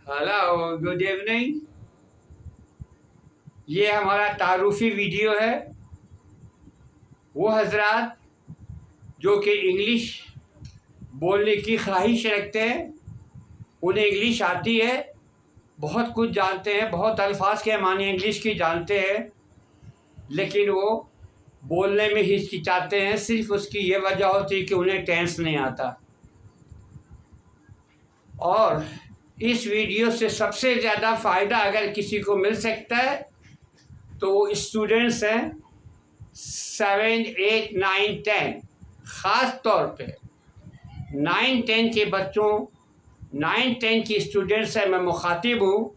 Hello, good evening. ये हमारा तारुफी video है। वो हजरात जो कि इंग्लिश बोलने की ख्वाहिश रखते हैं, उन्हें इंग्लिश आती है, बहुत कुछ जानते हैं, बहुत अल्फाज के माने इंग्लिश की जानते हैं, लेकिन वो बोलने में हिचकिचाते हैं। सिर्फ उसकी ये वजह होती है कि उन्हें टेंस नहीं आता। और इस वीडियो से सबसे ज़्यादा फ़ायदा अगर किसी को मिल सकता है तो वो स्टूडेंट्स हैं 7, 8, 9, 10। ख़ास तौर पे 9, 10 के बच्चों, 9, 10 की स्टूडेंट से मैं मुखातिब हूँ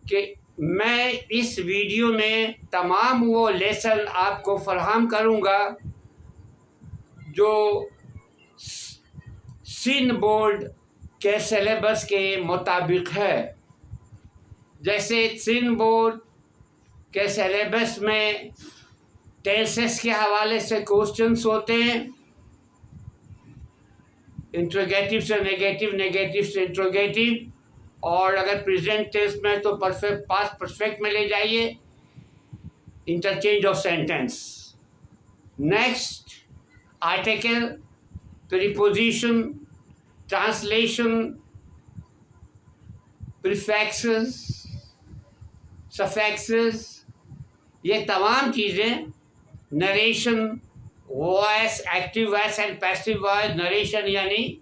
कि मैं इस वीडियो में तमाम वो लेसन आपको फराहम करूँगा जो सिंध बोर्ड के सिलेबस के मुताबिक है। जैसे सिंध बोर्ड के सिलेबस में टेंसेस के हवाले से क्वेश्चंस होते हैं, इंट्रोगेटिव से नेगेटिव, नेगेटिव से इंट्रोगेटिव, और अगर प्रेजेंट टेंस में तो परफेक्ट, पास्ट परफेक्ट में ले जाइए, interchange of sentence. Next article, preposition, translation, prefixes, suffixes, ये तमाम चीज़ें, narration, voice, active voice and passive voice, narration यानी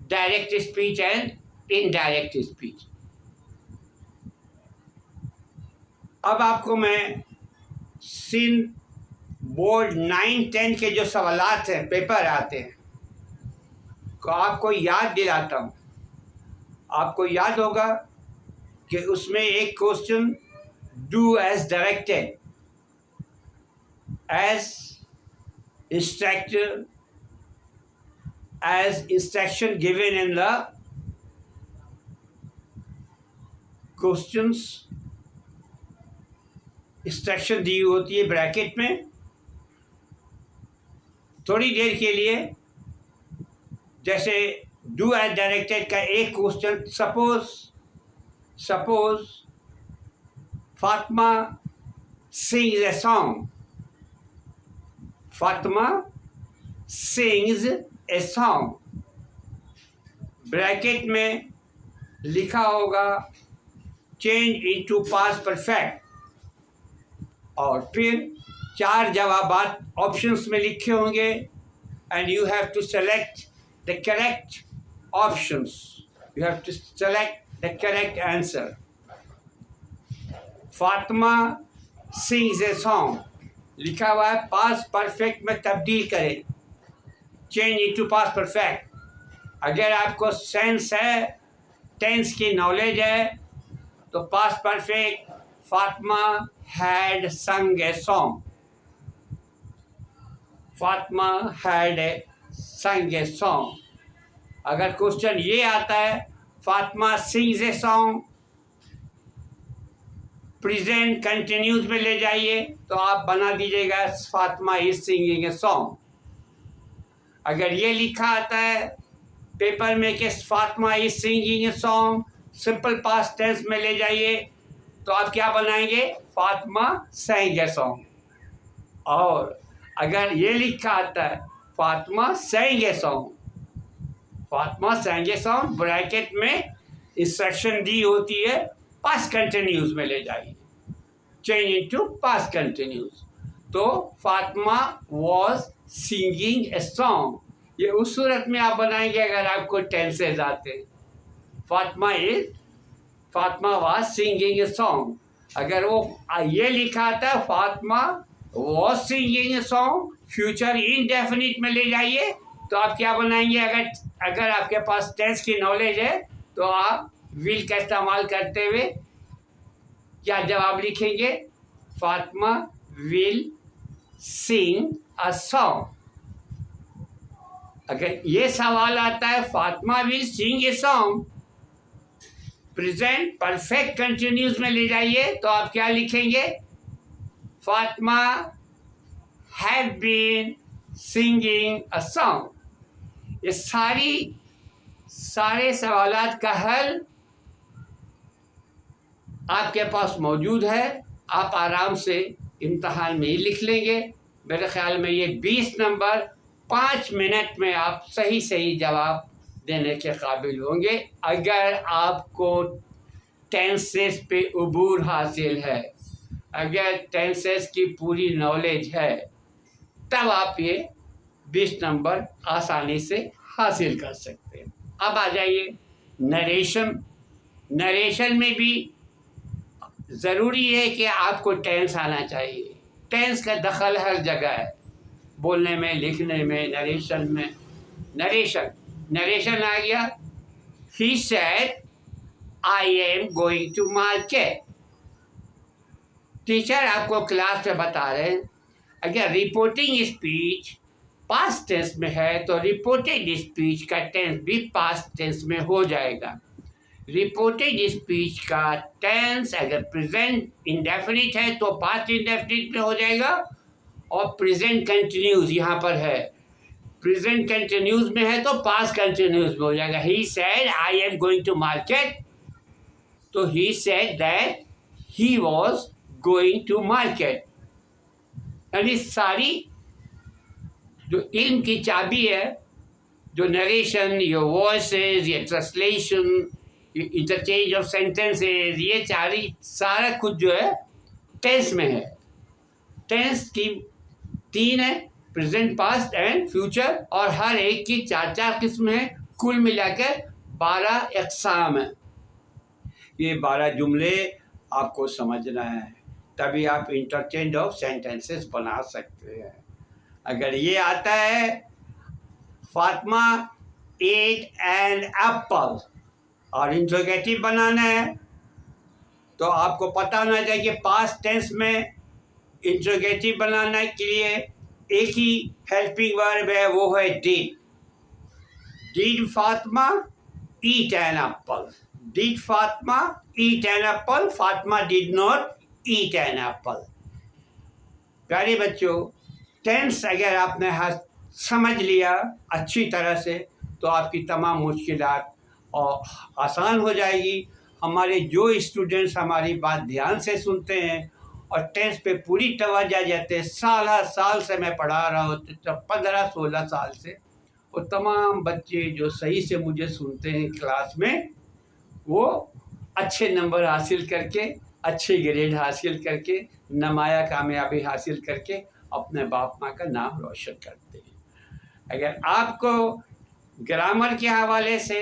direct speech and indirect speech. अब आपको मैं सिंध बोर्ड 9, 10 के जो सवालात हैं, पेपर आते हैं, को आपको याद दिलाता हूँ। आपको याद होगा कि उसमें एक question, do as directed, as instruction given in the questions, instruction दी होती है ब्रैकेट में। थोड़ी देर के लिए जैसे डू एज डायरेक्टेड का एक question, suppose Fatima sings a song. Fatima sings a song. Bracket में लिखा होगा चेंज इनटू पास्ट परफेक्ट, और फिर 4 जवाबात ऑप्शंस में लिखे होंगे and you have to select the correct options, you have to select the correct answer. Fatima sings a song लिखा हुआ है, पास्ट परफेक्ट में तब्दील करें, चेंज इनटू पास्ट परफेक्ट। अगर आपको सेंस है, टेंस की नॉलेज है, तो पास्ट परफेक्ट फातिमा हैड संग ए सॉन्ग, फातिमा हैड संग ए सॉन्ग। अगर क्वेश्चन ये आता है Fatima sings a song, present continuous में ले जाइए, तो आप बना दीजिएगा Fatima is singing a song. अगर ये लिखा आता है पेपर में कि Fatima is singing a song, simple past tense में ले जाइए, तो आप क्या बनाएंगे, फातिमा sang ए सॉन्ग। और अगर ये लिखा आता है Fatima sang a song, Fatima sang a song, bracket में इंस्ट्रक्शन दी होती है पास्ट कंटिन्यूज में ले जाइए, चेंज इनटू पास्ट कंटिन्यूज। तो Fatima was singing a song, ये उस सूरत में आप बनाएंगे अगर आपको टेंसेज आते हैं। Fatima was singing a song. अगर वो ये लिखा आता है Fatima was singing a song, future indefinite में ले जाइए, तो आप क्या बनाएंगे, अगर आपके पास टेंस की नॉलेज है तो आप विल का इस्तेमाल करते हुए क्या जवाब लिखेंगे, Fatima will sing a song. अगर ये सवाल आता है Fatima will sing a song, present perfect continuous में ले जाइए, तो आप क्या लिखेंगे, Fatima have been singing a song. ये सारी सारे सवालात का हल आपके पास मौजूद है। आप आराम से इम्तहान में ही लिख लेंगे। मेरे ख्याल में ये 20 नंबर 5 मिनट में आप सही सही जवाब देने के काबिल होंगे, अगर आपको टेंसेस पे उबूर हासिल है, अगर टेंसेस की पूरी नॉलेज है, तब आप ये 20 नंबर आसानी से हासिल कर सकते हैं। अब आ जाइए नरेशन। नरेशन में भी ज़रूरी है कि आपको टेंस आना चाहिए। टेंस का दखल हर जगह है, बोलने में, लिखने में, नरेशन में। नरेशन आ गया। He said I am going to market. Teacher आपको क्लास में बता रहे हैं, अगर रिपोर्टिंग स्पीच पास्ट टेंस में है तो रिपोर्टेड स्पीच का टेंस भी पास्ट टेंस में हो जाएगा। रिपोर्टेड स्पीच का टेंस अगर प्रेजेंट इंडेफिनिट है तो पास्ट इंडेफिनिट में हो जाएगा, और प्रेजेंट कंटिन्यूस यहाँ पर है, प्रेजेंट कंटिन्यूस में है तो पास्ट कंटिन्यूस में हो जाएगा। He said I am going to market, तो he said that he was going to market. यानी सारी जो इल्म की चाबी है, जो नरेशन, योर वॉइसेस, ये ट्रांसलेशन, इंटरचेंज ऑफ सेंटेंसेस, ये सारा कुछ जो है टेंस में है। टेंस की 3 है, प्रेजेंट, पास्ट एंड फ्यूचर, और हर एक की 4-4 किस्म है। कुल मिलाकर 12 अक़साम है। ये 12 जुमले आपको समझना है, तभी आप इंटरचेंज ऑफ सेंटेंसेस बना सकते हैं। अगर ये आता है, फातिमा एट एन एप्पल, और इंट्रोगेटिव बनाना है, तो आपको पता होना चाहिए कि पास्ट टेंस में इंट्रोगेटिव बनाने के लिए एक ही हेल्पिंग वर्ब है, वो है did. Did Fatima eat an apple. Did Fatima eat an apple, Fatima did not eat an apple. प्यारे बच्चों, टेंस अगर आपने समझ लिया अच्छी तरह से, तो आपकी तमाम मुश्किलात और आसान हो जाएगी। हमारे जो स्टूडेंट्स हमारी बात ध्यान से सुनते हैं और टेंस पे पूरी तवज्जो देते हैं, साल से मैं पढ़ा रहा हूँ, 15-16 साल से, वो तमाम बच्चे जो सही से मुझे सुनते हैं क्लास में, वो अच्छे नंबर हासिल करके, अच्छे ग्रेड हासिल करके, नुमाया कामयाबी हासिल करके अपने बाप माँ का नाम रोशन करते हैं। अगर आपको ग्रामर के हवाले से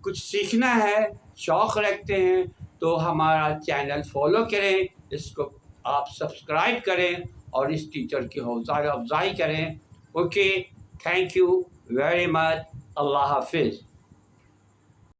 कुछ सीखना है, शौक़ रखते हैं, तो हमारा चैनल फॉलो करें, इसको आप सब्सक्राइब करें और इस टीचर की हौसला अफजाई करें। Okay, thank you very much. Allah हाफिज़।